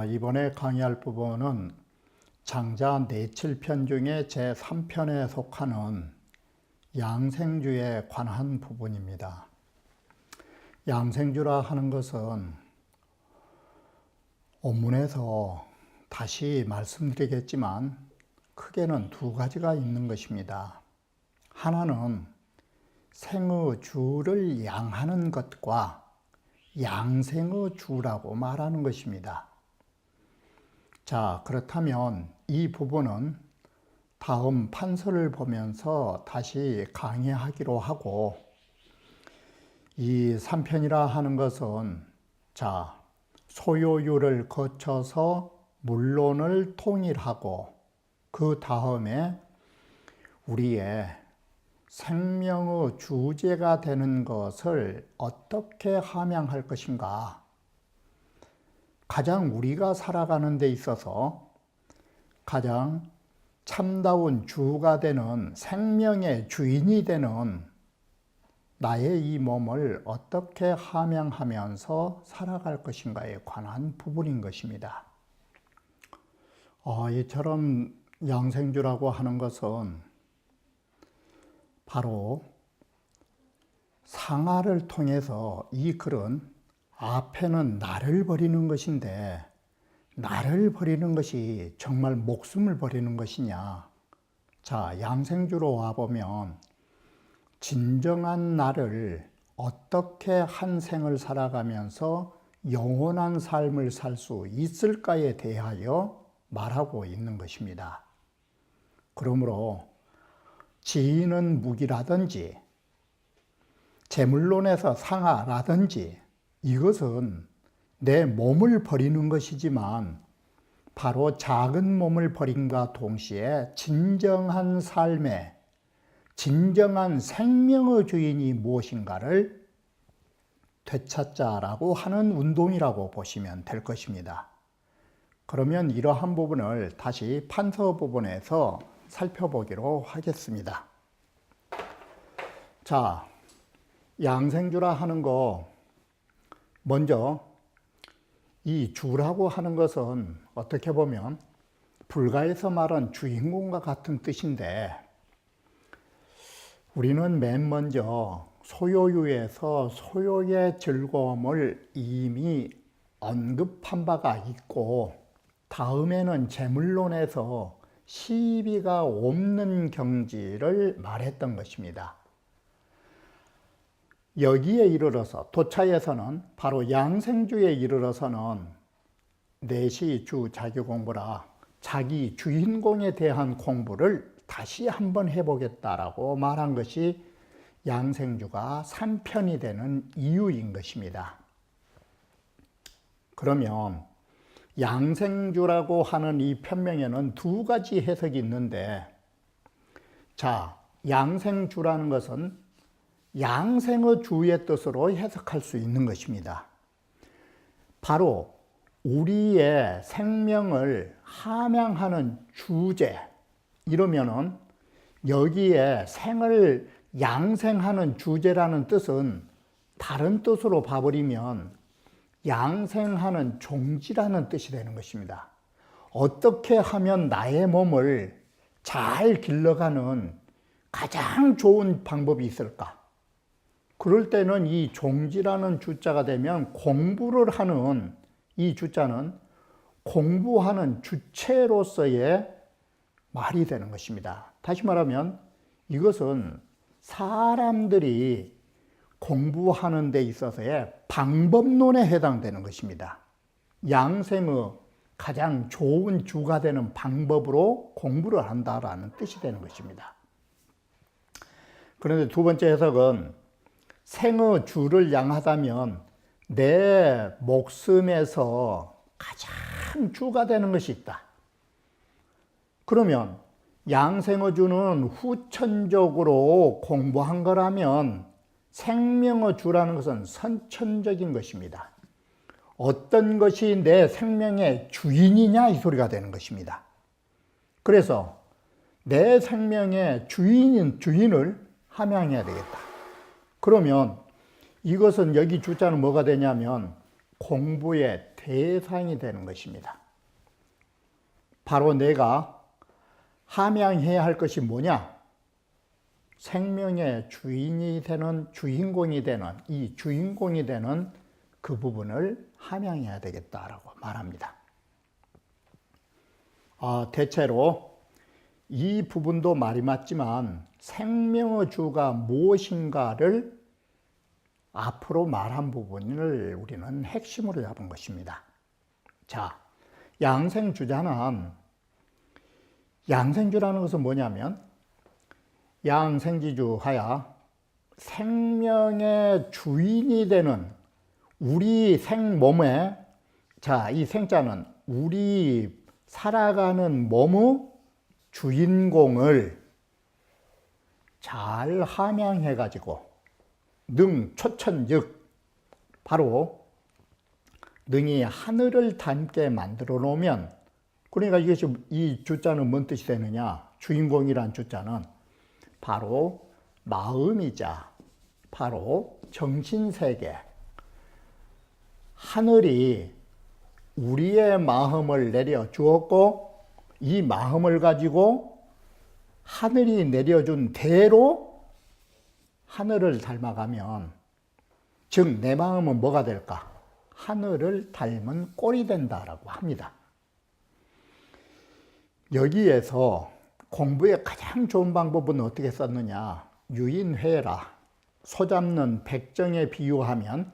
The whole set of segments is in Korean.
이번에 강의할 부분은 장자 내칠편 중에 제3편에 속하는 양생주에 관한 부분입니다. 양생주라 하는 것은 원문에서 다시 말씀드리겠지만 크게는 두 가지가 있는 것입니다. 하나는 생의 주를 양하는 것과 양생의 주라고 말하는 것입니다. 자, 그렇다면 이 부분은 다음 판서를 보면서 다시 강의하기로 하고, 이 3편이라 하는 것은 자, 소요유를 거쳐서 물론을 통일하고 그 다음에 우리의 생명의 주제가 되는 것을 어떻게 함양할 것인가, 가장 우리가 살아가는 데 있어서 가장 참다운 주가 되는, 생명의 주인이 되는 나의 이 몸을 어떻게 함양하면서 살아갈 것인가에 관한 부분인 것입니다. 이처럼 양생주라고 하는 것은 바로 상하를 통해서, 이 글은 앞에는 나를 버리는 것인데 나를 버리는 것이 정말 목숨을 버리는 것이냐. 자, 양생주로 와보면 진정한 나를 어떻게 한 생을 살아가면서 영원한 삶을 살 수 있을까에 대하여 말하고 있는 것입니다. 그러므로 지인은 무기라든지 재물론에서 상하라든지 이것은 내 몸을 버리는 것이지만 바로 작은 몸을 버림과 동시에 진정한 삶의, 진정한 생명의 주인이 무엇인가를 되찾자라고 하는 운동이라고 보시면 될 것입니다. 그러면 이러한 부분을 다시 판서 부분에서 살펴보기로 하겠습니다. 자, 양생주라 하는 거, 먼저 이 주라고 하는 것은 어떻게 보면 불가에서 말한 주인공과 같은 뜻인데, 우리는 맨 먼저 소요유에서 소요의 즐거움을 이미 언급한 바가 있고, 다음에는 재물론에서 시비가 없는 경지를 말했던 것입니다. 여기에 이르러서 도차에서는, 바로 양생주에 이르러서는 내시 주 자기 공부라, 자기 주인공에 대한 공부를 다시 한번 해보겠다라고 말한 것이 양생주가 3편이 되는 이유인 것입니다. 그러면 양생주라고 하는 이 편명에는 두 가지 해석이 있는데, 자, 양생주라는 것은 양생의 주의 뜻으로 해석할 수 있는 것입니다. 바로 우리의 생명을 함양하는 주제, 이러면은 여기에 생을 양생하는 주제라는 뜻은 다른 뜻으로 봐버리면 양생하는 종지라는 뜻이 되는 것입니다. 어떻게 하면 나의 몸을 잘 길러가는 가장 좋은 방법이 있을까? 그럴 때는 이 종지라는 주자가 되면 공부를 하는, 이 주자는 공부하는 주체로서의 말이 되는 것입니다. 다시 말하면 이것은 사람들이 공부하는 데 있어서의 방법론에 해당되는 것입니다. 양생의 가장 좋은 주가 되는 방법으로 공부를 한다라는 뜻이 되는 것입니다. 그런데 두 번째 해석은 생의 주를 양하다면 내 목숨에서 가장 주가 되는 것이 있다. 그러면 양생어주는 후천적으로 공부한 거라면 생명어주라는 것은 선천적인 것입니다. 어떤 것이 내 생명의 주인이냐 이 소리가 되는 것입니다. 그래서 내 생명의 주인을 함양해야 되겠다. 그러면 이것은 여기 주자는 뭐가 되냐면 공부의 대상이 되는 것입니다. 바로 내가 함양해야 할 것이 뭐냐? 생명의 주인이 되는, 주인공이 되는, 이 주인공이 되는 그 부분을 함양해야 되겠다라고 말합니다. 대체로 이 부분도 말이 맞지만 생명의 주가 무엇인가를 앞으로 말한 부분을 우리는 핵심으로 잡은 것입니다. 자, 양생주자는, 양생주라는 것은 뭐냐면 양생지주 하야 생명의 주인이 되는 우리 생몸에, 자, 이 생자는 우리 살아가는 몸의 주인공을 잘 함양해 가지고 능초천즉, 바로 능이 하늘을 닮게 만들어 놓으면, 그러니까 이것이, 이 주자는 뭔 뜻이 되느냐? 주인공이란 주자는 바로 마음이자 바로 정신세계, 하늘이 우리의 마음을 내려 주었고 이 마음을 가지고 하늘이 내려준 대로 하늘을 닮아가면, 즉 내 마음은 뭐가 될까? 하늘을 닮은 꼴이 된다라고 합니다. 여기에서 공부의 가장 좋은 방법은 어떻게 썼느냐? 유인회라, 소잡는 백정에 비유하면,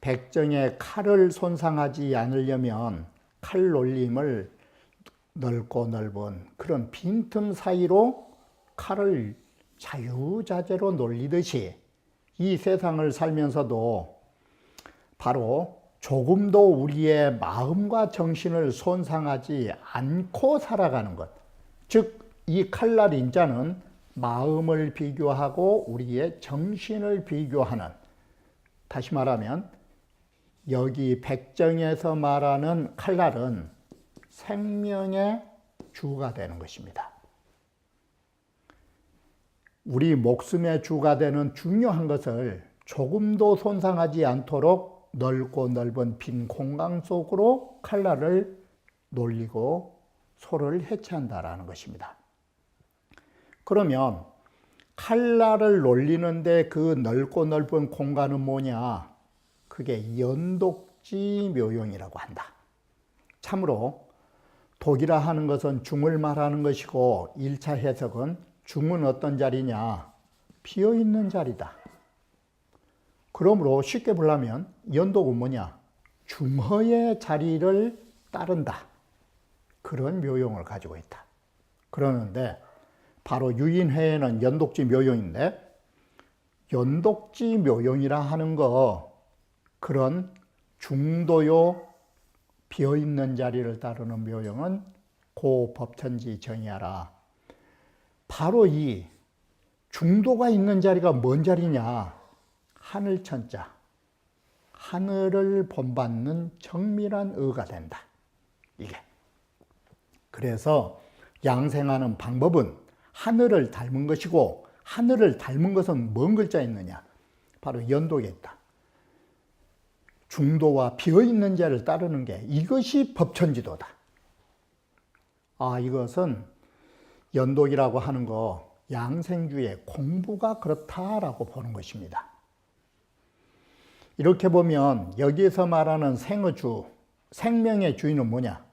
백정의 칼을 손상하지 않으려면 칼 놀림을 넓고 넓은 그런 빈틈 사이로 칼을 자유자재로 놀리듯이 이 세상을 살면서도 바로 조금도 우리의 마음과 정신을 손상하지 않고 살아가는 것, 즉 이 칼날 인자는 마음을 비교하고 우리의 정신을 비교하는, 다시 말하면 여기 백정에서 말하는 칼날은 생명의 주가 되는 것입니다. 우리 목숨의 주가 되는 중요한 것을 조금도 손상하지 않도록 넓고 넓은 빈 공간 속으로 칼날을 놀리고 소를 해체한다라는 것입니다. 그러면 칼날을 놀리는데 그 넓고 넓은 공간은 뭐냐? 그게 연독지 묘용이라고 한다. 참으로 독이라 하는 것은 중을 말하는 것이고 1차 해석은 중은 어떤 자리냐? 비어있는 자리다. 그러므로 쉽게 보려면 연독은 뭐냐? 중허의 자리를 따른다. 그런 묘용을 가지고 있다. 그러는데 바로 유인회에는 연독지 묘용인데, 연독지 묘용이라 하는 거, 그런 중도요 비어있는 자리를 따르는 묘용은 고 법천지 정의하라. 바로 이 중도가 있는 자리가 뭔 자리냐? 하늘천자, 하늘을 본받는 정밀한 의가 된다. 이게. 그래서 양생하는 방법은 하늘을 닮은 것이고, 하늘을 닮은 것은 뭔 글자에 있느냐? 바로 연독에 있다. 중도와 비어있는 자를 따르는 게, 이것이 법천지도다. 이것은 연독이라고 하는 거 양생주의 공부가 그렇다라고 보는 것입니다. 이렇게 보면 여기에서 말하는 생의주, 생명의 주인은 뭐냐?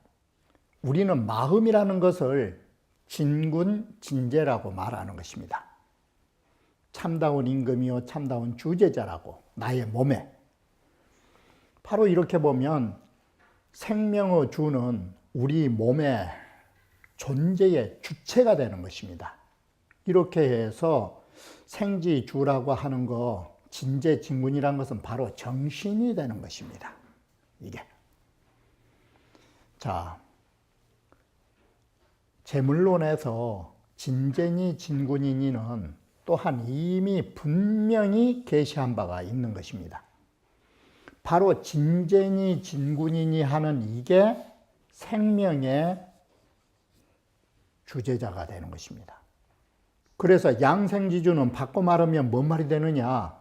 우리는 마음이라는 것을 진군진재라고 말하는 것입니다. 참다운 임금이요 참다운 주제자라고, 나의 몸에. 바로 이렇게 보면 생명의 주는 우리 몸의 존재의 주체가 되는 것입니다. 이렇게 해서 생지주라고 하는 거, 진재진군이라는 것은 바로 정신이 되는 것입니다. 이게. 자, 재물론에서 진쟁이 진군이니는 또한 이미 분명히 계시한 바가 있는 것입니다. 바로 진쟁이 진군이니 하는 이게 생명의 주제자가 되는 것입니다. 그래서 양생지주는 바꿔 말하면 뭔 말이 되느냐?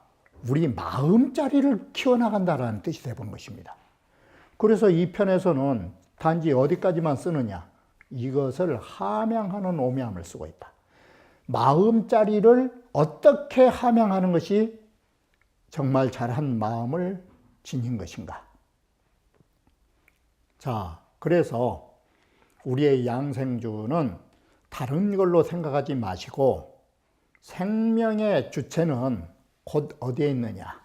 우리 마음자리를 키워나간다는 뜻이 되는 것입니다. 그래서 이 편에서는 단지 어디까지만 쓰느냐? 이것을 함양하는 오묘함을 쓰고 있다. 마음자리를 어떻게 함양하는 것이 정말 잘한 마음을 지닌 것인가? 자, 그래서 우리의 양생주는 다른 걸로 생각하지 마시고 생명의 주체는 곧 어디에 있느냐?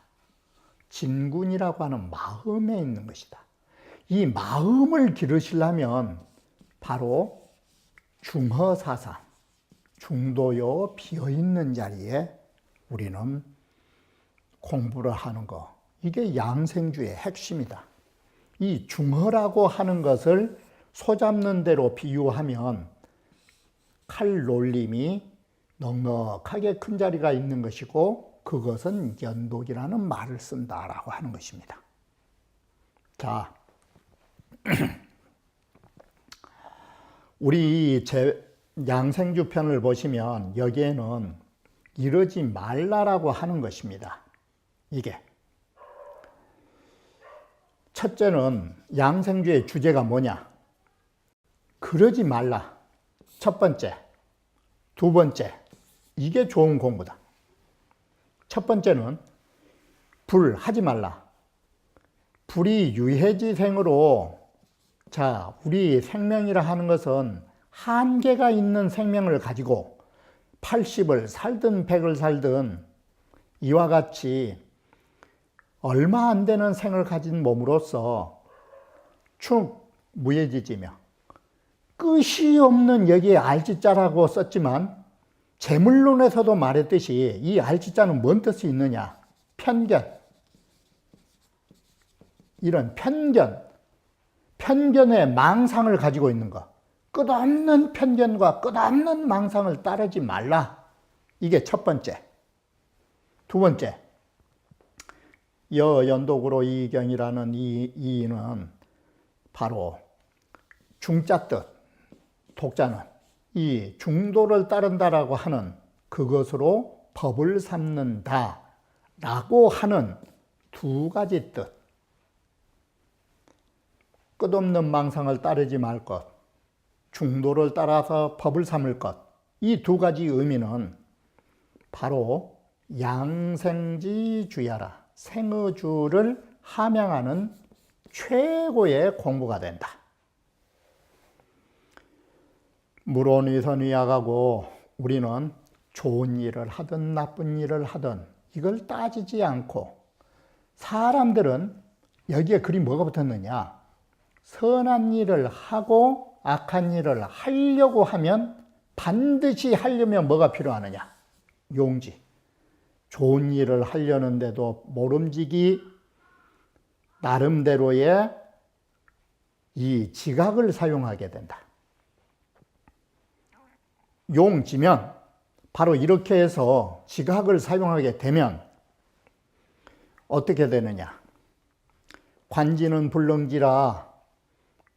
진군이라고 하는 마음에 있는 것이다. 이 마음을 기르시려면 바로 중허사상, 중도요 비어있는 자리에 우리는 공부를 하는 거, 이게 양생주의 핵심이다. 이 중허라고 하는 것을 소잡는 대로 비유하면 칼 놀림이 넉넉하게 큰 자리가 있는 것이고 그것은 연독이라는 말을 쓴다라고 하는 것입니다. 자, 우리 양생주 편을 보시면 여기에는 이러지 말라라고 하는 것입니다. 이게 첫째는 양생주의 주제가 뭐냐? 그러지 말라. 첫 번째, 두 번째, 이게 좋은 공부다. 첫 번째는 불 하지 말라. 불이 유해지생으로, 자, 우리 생명이라 하는 것은 한계가 있는 생명을 가지고 80을 살든 100을 살든 이와 같이 얼마 안 되는 생을 가진 몸으로서 축 무해지지며 끝이 없는, 여기에 알지자라고 썼지만 재물론에서도 말했듯이 이 알지자는 뭔 뜻이 있느냐? 편견. 이런 편견의 망상을 가지고 있는 것. 끝없는 편견과 끝없는 망상을 따르지 말라. 이게 첫 번째. 두 번째, 여연독으로 이경이라는 이 이는 바로 중자 뜻, 독자는 이 중도를 따른다라고 하는 그것으로 법을 삼는다 라고 하는 두 가지 뜻. 끝없는 망상을 따르지 말 것, 중도를 따라서 법을 삼을 것, 이 두 가지 의미는 바로 양생지주야라, 생의주를 함양하는 최고의 공부가 된다. 물론이선위약하고 우리는 좋은 일을 하든 나쁜 일을 하든 이걸 따지지 않고, 사람들은 여기에 글이 뭐가 붙었느냐? 선한 일을 하고 악한 일을 하려고 하면 반드시 하려면 뭐가 필요하느냐? 용지. 좋은 일을 하려는데도 모름지기 나름대로의 이 지각을 사용하게 된다. 용지면 바로 이렇게 해서 지각을 사용하게 되면 어떻게 되느냐? 관지는 불능지라,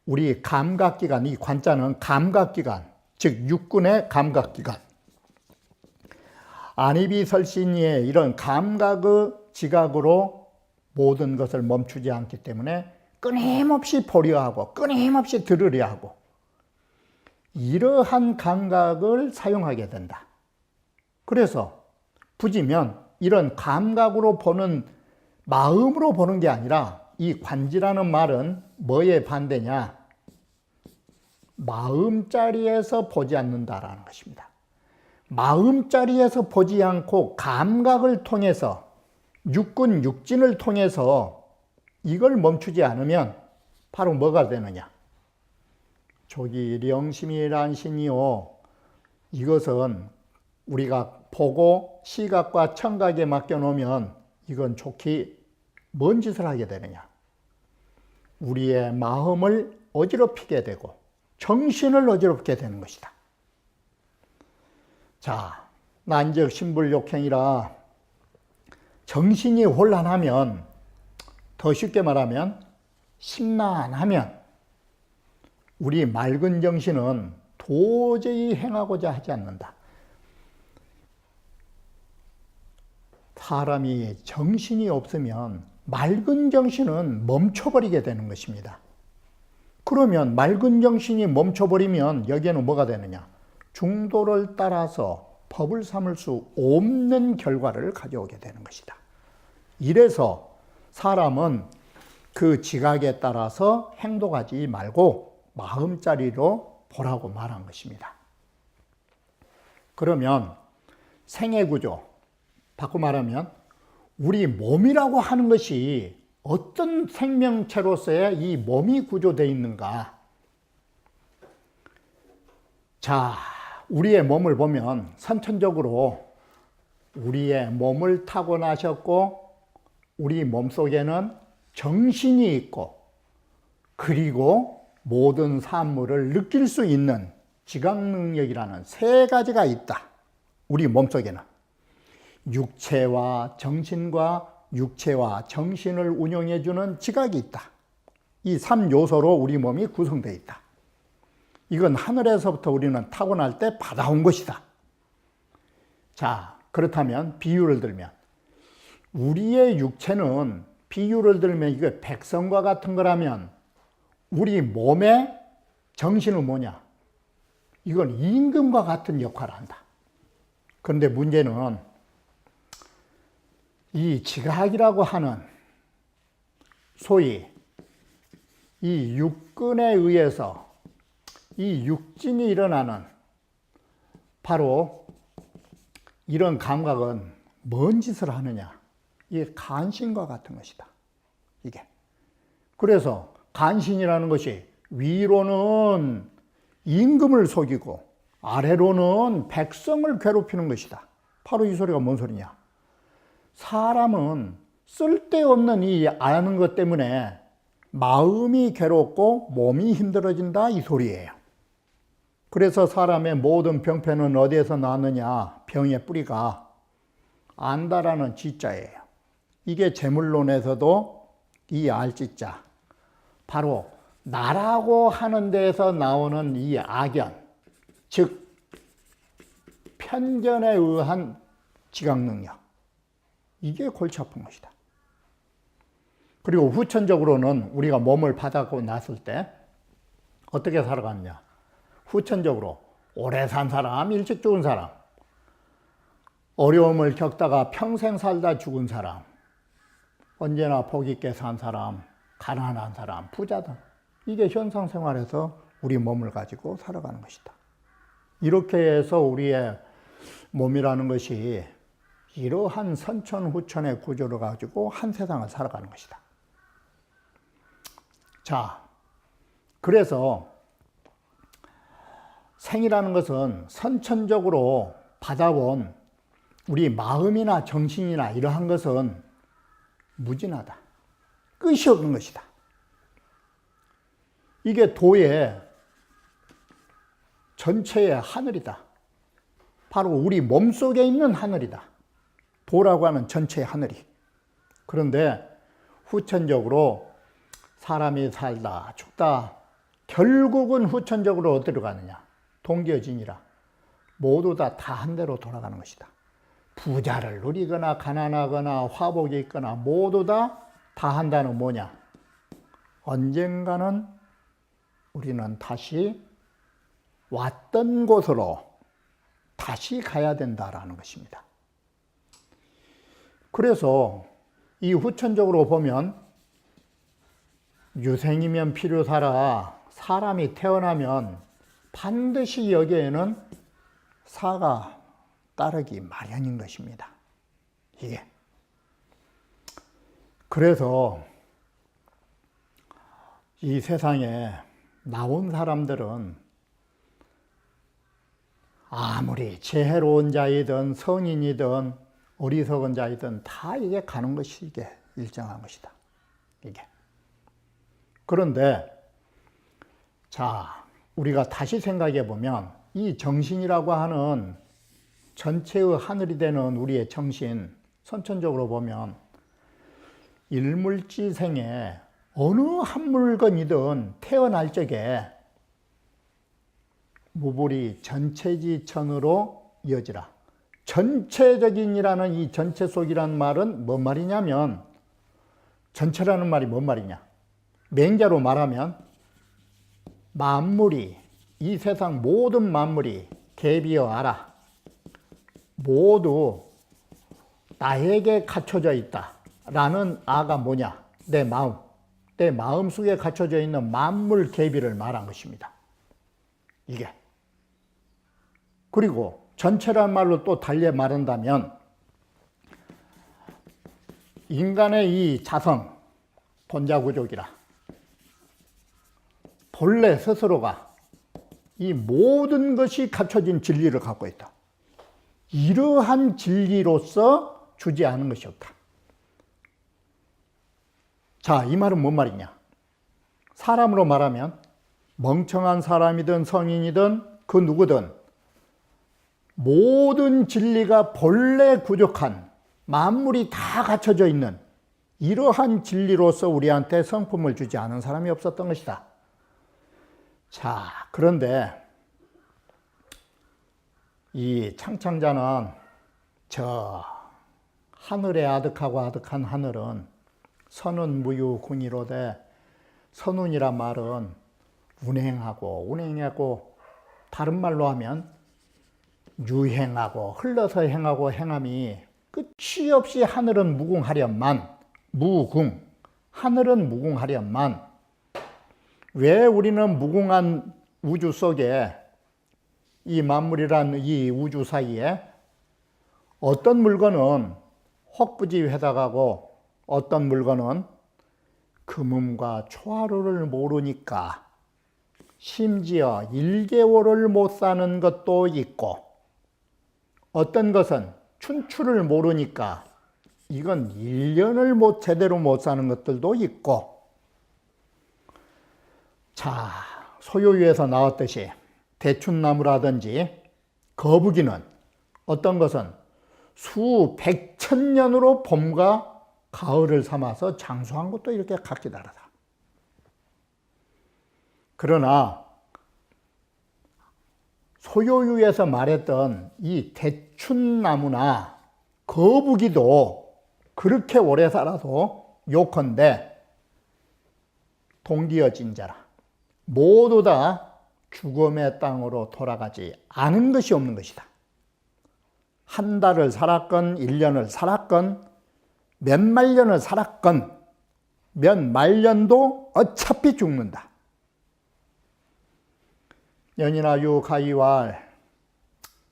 우리 감각기관, 이 관자는 감각기관, 즉 육군의 감각기관, 안이비설신이의 이런 감각의 지각으로 모든 것을 멈추지 않기 때문에 끊임없이 보려 하고 끊임없이 들으려 하고 이러한 감각을 사용하게 된다. 그래서 부지면 이런 감각으로 보는, 마음으로 보는 게 아니라 이 관지라는 말은 뭐의 반대냐? 마음자리에서 보지 않는다라는 것입니다. 마음자리에서 보지 않고 감각을 통해서, 육군, 육진을 통해서 이걸 멈추지 않으면 바로 뭐가 되느냐? 조기 령심이란신이요. 이것은 우리가 보고 시각과 청각에 맡겨놓으면 이건 좋게 뭔 짓을 하게 되느냐? 우리의 마음을 어지럽히게 되고 정신을 어지럽게 되는 것이다. 자, 난즉 신불욕행이라 정신이 혼란하면, 더 쉽게 말하면 심란하면 우리 맑은 정신은 도저히 행하고자 하지 않는다. 사람이 정신이 없으면 맑은 정신은 멈춰버리게 되는 것입니다. 그러면 맑은 정신이 멈춰버리면 여기에는 뭐가 되느냐? 중도를 따라서 법을 삼을 수 없는 결과를 가져오게 되는 것이다. 이래서 사람은 그 지각에 따라서 행동하지 말고 마음자리로 보라고 말한 것입니다. 그러면 생애구조, 바꿔 말하면 우리 몸이라고 하는 것이 어떤 생명체로서의 이 몸이 구조되어 있는가? 자, 우리의 몸을 보면 선천적으로 우리의 몸을 타고나셨고 우리 몸속에는 정신이 있고 그리고 모든 산물을 느낄 수 있는 지각 능력이라는 세 가지가 있다. 우리 몸속에는 육체와 정신을 운영해주는 지각이 있다. 이 3요소로 우리 몸이 구성되어 있다. 이건 하늘에서부터 우리는 타고날 때 받아온 것이다. 자, 그렇다면 비유를 들면 우리의 육체는 비유를 들면 이거 백성과 같은 거라면 우리 몸의 정신은 뭐냐? 이건 임금과 같은 역할을 한다. 그런데 문제는 이 지각이라고 하는 소위 이 육근에 의해서 이 육진이 일어나는 바로 이런 감각은 뭔 짓을 하느냐? 이게 간신과 같은 것이다. 이게. 그래서 간신이라는 것이 위로는 임금을 속이고 아래로는 백성을 괴롭히는 것이다. 바로 이 소리가 뭔 소리냐? 사람은 쓸데없는 이 아는 것 때문에 마음이 괴롭고 몸이 힘들어진다 이 소리예요. 그래서 사람의 모든 병폐는 어디에서 나느냐? 병의 뿌리가 안다라는 지자예요. 이게 재물론에서도 이 알지자, 바로 나라고 하는 데에서 나오는 이 악연, 즉 편견에 의한 지각 능력, 이게 골치 아픈 것이다. 그리고 후천적으로는 우리가 몸을 받아고 났을 때 어떻게 살아갔냐? 후천적으로 오래 산 사람, 일찍 죽은 사람, 어려움을 겪다가 평생 살다 죽은 사람, 언제나 복 있게 산 사람, 가난한 사람, 부자들, 이게 현상생활에서 우리 몸을 가지고 살아가는 것이다. 이렇게 해서 우리의 몸이라는 것이 이러한 선천후천의 구조를 가지고 한 세상을 살아가는 것이다. 자, 그래서 생이라는 것은 선천적으로 받아온 우리 마음이나 정신이나 이러한 것은 무진하다. 끝이 없는 것이다. 이게 도의 전체의 하늘이다. 바로 우리 몸속에 있는 하늘이다. 도라고 하는 전체의 하늘이. 그런데 후천적으로 사람이 살다 죽다 결국은 후천적으로 어디로 가느냐? 동기어진이라 모두 다 한 대로 돌아가는 것이다. 부자를 누리거나 가난하거나 화복이 있거나 모두 다 한다는 뭐냐? 언젠가는 우리는 다시 왔던 곳으로 다시 가야 된다라는 것입니다. 그래서 이 후천적으로 보면 유생이면 필요사라, 사람이 태어나면 반드시 여기에는 사가 따르기 마련인 것입니다. 이게. 그래서 이 세상에 나온 사람들은 아무리 지혜로운 자이든 성인이든 어리석은 자이든 다 이게 가는 것이 이게 일정한 것이다. 이게. 그런데 자, 우리가 다시 생각해 보면 이 정신이라고 하는 전체의 하늘이 되는 우리의 정신, 선천적으로 보면 일물지생에 어느 한 물건이든 태어날 적에 무불이 전체지천으로 이어지라. 전체적인이라는 이 전체 속이라는 말은 뭔 말이냐면, 전체라는 말이 뭔 말이냐, 맹자로 말하면 만물이, 이 세상 모든 만물이 개비어 알아, 모두 나에게 갖춰져 있다 라는 아가 뭐냐, 내 마음, 내 마음속에 갖춰져 있는 만물 개비를 말한 것입니다. 이게. 그리고 전체란 말로 또 달리 말한다면 인간의 이 자성, 본자구족이라, 본래 스스로가 이 모든 것이 갖춰진 진리를 갖고 있다. 이러한 진리로서 주지 않은 것이 없다. 자, 이 말은 뭔 말이냐? 사람으로 말하면 멍청한 사람이든 성인이든 그 누구든 모든 진리가 본래 부족한, 만물이 다 갖춰져 있는 이러한 진리로서 우리한테 성품을 주지 않은 사람이 없었던 것이다. 자, 그런데 이 창창자는 저 하늘에 아득하고 아득한 하늘은 선운 무유 군이로되, 선운이란 말은 운행하고 다른 말로 하면 유행하고 흘러서 행하고 행함이 끝이 없이 하늘은 무궁하련만, 하늘은 무궁하련만, 왜 우리는 무궁한 우주 속에 이 만물이란 이 우주 사이에 어떤 물건은 혹부지회다가고 어떤 물건은 금음과 초하루를 모르니까 심지어 1개월을 못 사는 것도 있고, 어떤 것은 춘추를 모르니까 이건 1년을 제대로 못 사는 것들도 있고. 자, 소요유에서 나왔듯이 대춘나무라든지 거북이는 어떤 것은 수백천 년으로 봄과 가을을 삼아서 장수한 것도 이렇게 각기 다르다. 그러나 소요유에서 말했던 이 대춘나무나 거북이도 그렇게 오래 살아도 요컨대 동기어진 자라, 모두 다 죽음의 땅으로 돌아가지 않은 것이 없는 것이다. 한 달을 살았건 1년을 살았건 몇 말년을 살았건 몇 말년도 어차피 죽는다. 연이나유 가이왈.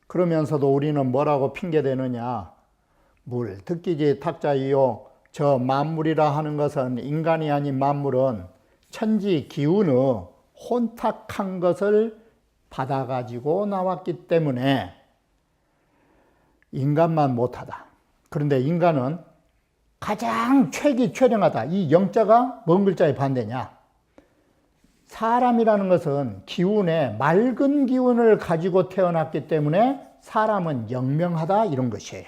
그러면서도 우리는 뭐라고 핑계대느냐. 물 듣기지 탁자이요, 저 만물이라 하는 것은, 인간이 아닌 만물은 천지 기운의 혼탁한 것을 받아가지고 나왔기 때문에 인간만 못하다. 그런데 인간은 가장 최기최령하다. 이 영자가 뭔 글자의 반대냐? 사람이라는 것은 기운에 맑은 기운을 가지고 태어났기 때문에 사람은 영명하다, 이런 것이에요.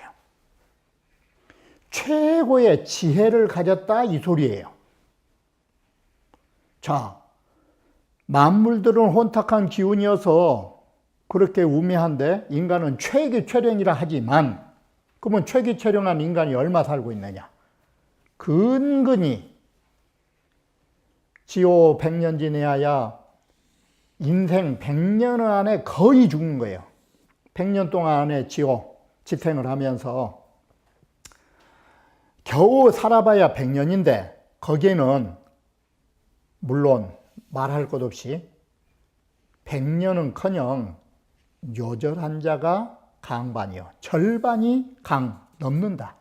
최고의 지혜를 가졌다, 이 소리예요. 자, 만물들은 혼탁한 기운이어서 그렇게 우매한데 인간은 최기최령이라 하지만, 그러면 최기최령한 인간이 얼마 살고 있느냐? 근근히 지오 100년 지내야 인생 100년 안에 거의 죽는 거예요. 100년 동안 안에 지오 지탱을 하면서 겨우 살아봐야 100년인데 거기에는 물론 말할 것 없이 100년은커녕 요절한 자가 강반이요, 절반이 넘는다.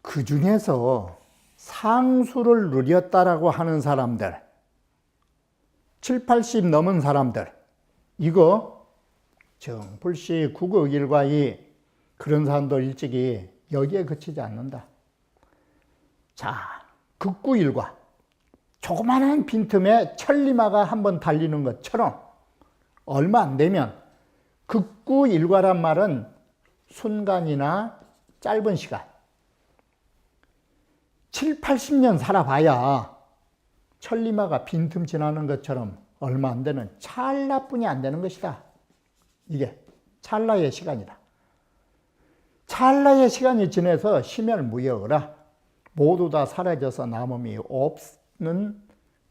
그 중에서 상수를 누렸다라고 하는 사람들, 7, 80 넘은 사람들, 이거 정불시 구극일과이, 그런 사람들 일찍이 여기에 그치지 않는다. 자, 극구일과, 조그마한 빈틈에 천리마가 한번 달리는 것처럼 얼마 안 되면 극구 일과란 말은 순간이나 짧은 시간. 7, 80년 살아봐야 천리마가 빈틈 지나는 것처럼 얼마 안 되는 찰나뿐이 안 되는 것이다. 이게 찰나의 시간이다. 찰나의 시간이 지나서 심혈무역이라 모두 다 사라져서 남음이 없는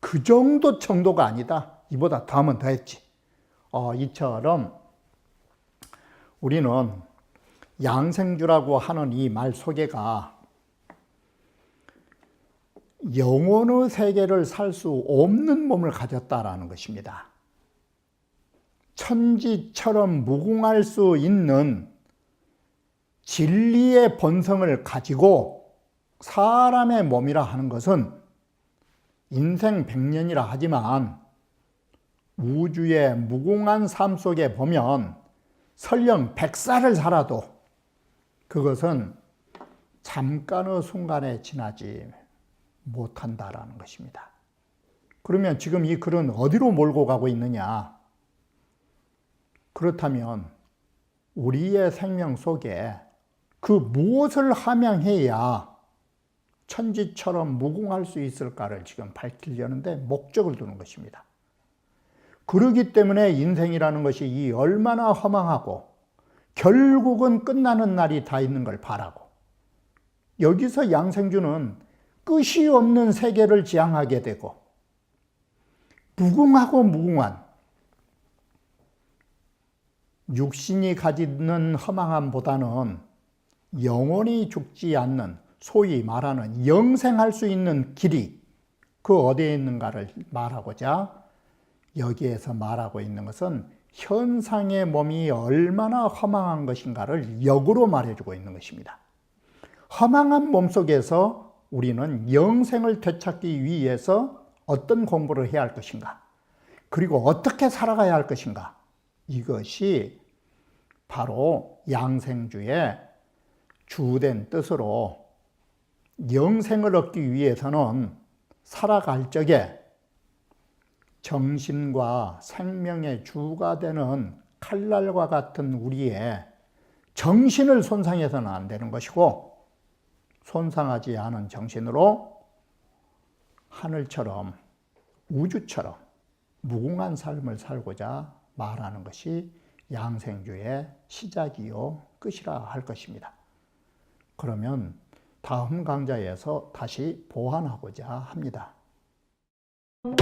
그 정도 정도가 아니다. 이보다 더 하면 더 했지. 이처럼 우리는 양생주라고 하는 이 말 속에가 영혼의 세계를 살 수 없는 몸을 가졌다라는 것입니다. 천지처럼 무궁할 수 있는 진리의 본성을 가지고 사람의 몸이라 하는 것은 인생 100년이라 하지만 우주의 무궁한 삶 속에 보면 설령 100살을 살아도 그것은 잠깐의 순간에 지나지 못한다라는 것입니다. 그러면 지금 이 글은 어디로 몰고 가고 있느냐? 그렇다면 우리의 생명 속에 그 무엇을 함양해야 천지처럼 무궁할 수 있을까를 지금 밝히려는데 목적을 두는 것입니다. 그러기 때문에 인생이라는 것이 이 얼마나 허망하고 결국은 끝나는 날이 다 있는 걸 바라고, 여기서 양생주는 끝이 없는 세계를 지향하게 되고 무궁하고 무궁한 육신이 가지는 허망함보다는 영원히 죽지 않는, 소위 말하는 영생할 수 있는 길이 그 어디에 있는가를 말하고자 여기에서 말하고 있는 것은 현상의 몸이 얼마나 허망한 것인가를 역으로 말해주고 있는 것입니다. 허망한 몸 속에서 우리는 영생을 되찾기 위해서 어떤 공부를 해야 할 것인가, 그리고 어떻게 살아가야 할 것인가, 이것이 바로 양생주의 주된 뜻으로, 영생을 얻기 위해서는 살아갈 적에 정신과 생명의 주가 되는 칼날과 같은 우리의 정신을 손상해서는 안 되는 것이고, 손상하지 않은 정신으로 하늘처럼 우주처럼 무궁한 삶을 살고자 말하는 것이 양생주의 시작이요 끝이라 할 것입니다. 그러면 다음 강좌에서 다시 보완하고자 합니다. 오.